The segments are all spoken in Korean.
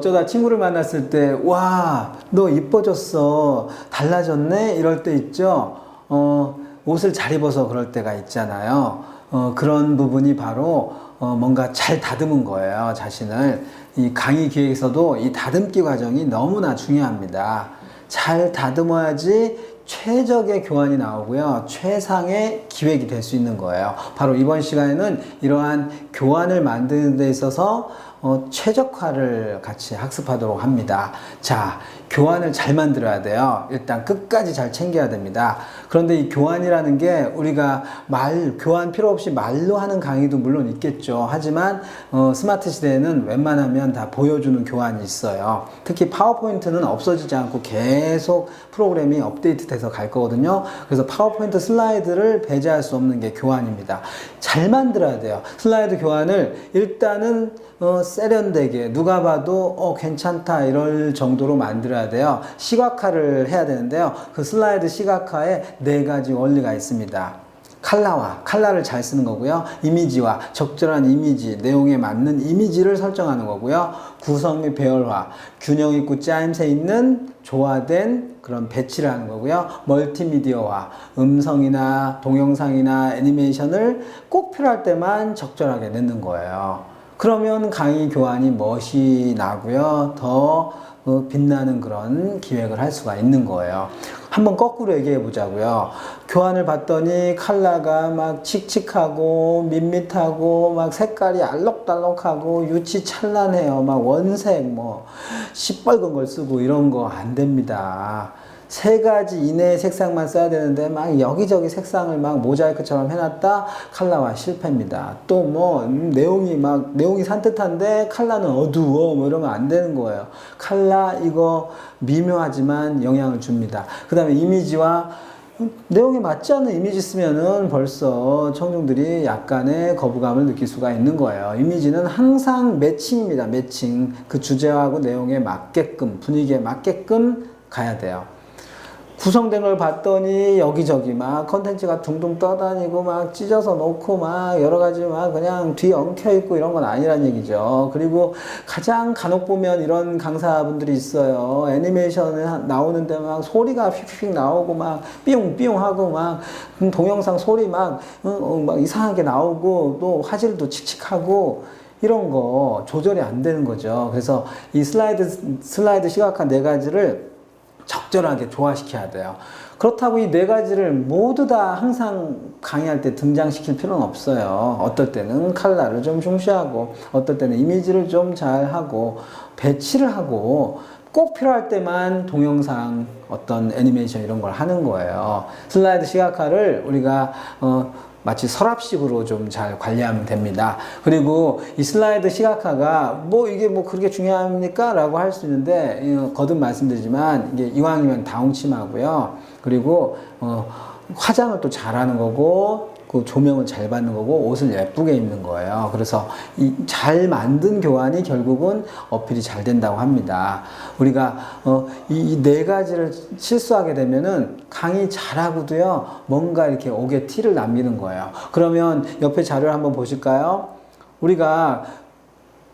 어쩌다 친구를 만났을 때, 와, 너 이뻐졌어. 달라졌네? 이럴 때 있죠? 옷을 잘 입어서 그럴 때가 있잖아요. 그런 부분이 바로, 뭔가 잘 다듬은 거예요, 자신을. 이 강의 기획에서도 이 다듬기 과정이 너무나 중요합니다. 잘 다듬어야지 최적의 교환이 나오고요. 최상의 기획이 될 수 있는 거예요. 바로 이번 시간에는 이러한 교환을 만드는 데 있어서 최적화를 같이 학습하도록 합니다. 자, 교환을 잘 만들어야 돼요. 일단 끝까지 잘 챙겨야 됩니다. 그런데 이 교환이라는 게 우리가 교환 필요 없이 말로 하는 강의도 물론 있겠죠. 하지만 스마트 시대에는 웬만하면 다 보여주는 교환이 있어요. 특히 파워포인트는 없어지지 않고 계속 프로그램이 업데이트 돼서 갈 거거든요. 그래서 파워포인트 슬라이드를 배제할 수 없는 게 교환입니다. 잘 만들어야 돼요. 슬라이드 교환을 일단은 세련되게 누가 봐도 괜찮다 이럴 정도로 만들어야 돼요. 시각화를 해야 되는데요. 그 슬라이드 시각화에 4가지 원리가 있습니다. 칼라를 잘 쓰는 거고요. 이미지와 적절한 이미지, 내용에 맞는 이미지를 설정하는 거고요. 구성 및 배열화, 균형 있고 짜임새 있는 조화된 그런 배치를 하는 거고요. 멀티미디어화, 음성이나 동영상이나 애니메이션을 꼭 필요할 때만 적절하게 넣는 거예요. 그러면 강의 교환이 멋이 나고요. 더 빛나는 그런 기획을 할 수가 있는 거예요. 한번 거꾸로 얘기해 보자고요. 교환을 봤더니 컬러가 막 칙칙하고 밋밋하고 막 색깔이 알록달록하고 유치찬란해요. 막 원색 시뻘건 걸 쓰고 이런 거 안 됩니다. 3가지 이내의 색상만 써야 되는데 막 여기저기 색상을 막 모자이크처럼 해놨다 컬러와 실패입니다. 또 내용이 산뜻한데 컬러는 어두워 이러면 안 되는 거예요. 컬러 이거 미묘하지만 영향을 줍니다. 그 다음에 이미지와 내용에 맞지 않는 이미지 쓰면은 벌써 청중들이 약간의 거부감을 느낄 수가 있는 거예요. 이미지는 항상 매칭입니다. 매칭. 그 주제하고 내용에 맞게끔, 분위기에 맞게끔 가야 돼요. 구성된 걸 봤더니 여기저기 막 컨텐츠가 둥둥 떠다니고 막 찢어서 놓고 막 여러 가지 막 그냥 뒤 엉켜있고 이런 건 아니란 얘기죠. 그리고 가장 간혹 보면 이런 강사분들이 있어요. 애니메이션에 나오는데 막 소리가 휙휙 나오고 막 삐용삐용 하고 막 동영상 소리 막 이상하게 나오고 또 화질도 칙칙하고 이런 거 조절이 안 되는 거죠. 그래서 이 슬라이드 시각화 4가지를 적절하게 조화시켜야 돼요. 그렇다고 이 4가지를 모두 다 항상 강의할 때 등장시킬 필요는 없어요. 어떨 때는 컬러를 좀 중시하고 어떨 때는 이미지를 좀 잘하고 배치를 하고 꼭 필요할 때만 동영상 어떤 애니메이션 이런 걸 하는 거예요. 슬라이드 시각화를 우리가 마치 서랍식으로 좀 잘 관리하면 됩니다. 그리고 이 슬라이드 시각화가 이게 그렇게 중요합니까? 라고 할 수 있는데 거듭 말씀드리지만 이게 이왕이면 다홍침하고요. 그리고 화장을 또 잘하는 거고 그 조명은 잘 받는 거고 옷을 예쁘게 입는 거예요. 그래서 이 잘 만든 교환이 결국은 어필이 잘 된다고 합니다. 우리가 이 4가지를 실수하게 되면은 강의 잘하고도요 뭔가 이렇게 옥에 티를 남기는 거예요. 그러면 옆에 자료를 한번 보실까요? 우리가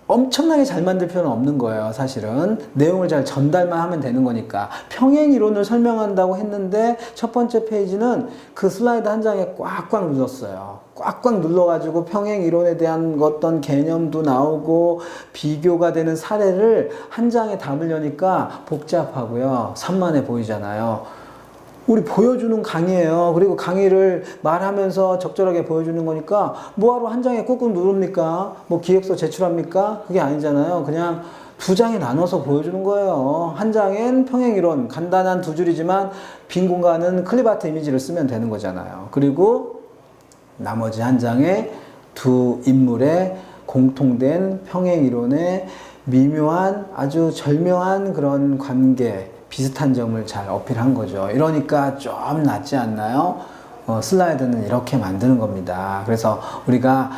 엄청나게 잘 만들 필요는 없는 거예요. 사실은 내용을 잘 전달만 하면 되는 거니까. 평행이론을 설명한다고 했는데 첫 번째 페이지는 그 슬라이드 한 장에 꽉꽉 눌렀어요. 꽉꽉 눌러가지고 평행이론에 대한 어떤 개념도 나오고 비교가 되는 사례를 한 장에 담으려니까 복잡하고요 산만해 보이잖아요. 우리 보여주는 강의예요. 그리고 강의를 말하면서 적절하게 보여주는 거니까 뭐하러 한 장에 꾹꾹 누릅니까? 기획서 제출합니까? 그게 아니잖아요. 그냥 2장에 나눠서 보여주는 거예요. 한 장엔 평행이론 간단한 2줄이지만 빈 공간은 클립아트 이미지를 쓰면 되는 거잖아요. 그리고 나머지 한 장에 2 인물의 공통된 평행이론의 미묘한 아주 절묘한 그런 관계 비슷한 점을 잘 어필한 거죠. 이러니까 좀 낫지 않나요? 슬라이드는 이렇게 만드는 겁니다. 그래서 우리가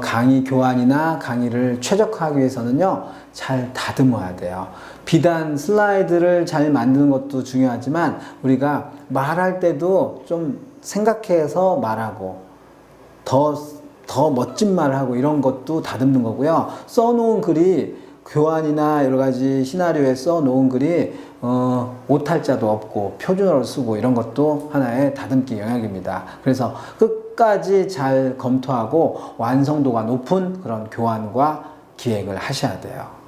강의 교환이나 강의를 최적화하기 위해서는요 잘 다듬어야 돼요. 비단 슬라이드를 잘 만드는 것도 중요하지만 우리가 말할 때도 좀 생각해서 말하고 더 멋진 말을 하고 이런 것도 다듬는 거고요. 써놓은 글이 교환이나 여러 가지 시나리오에 써 놓은 글이 오탈자도 없고 표준어를 쓰고 이런 것도 하나의 다듬기 영역입니다. 그래서 끝까지 잘 검토하고 완성도가 높은 그런 교환과 기획을 하셔야 돼요.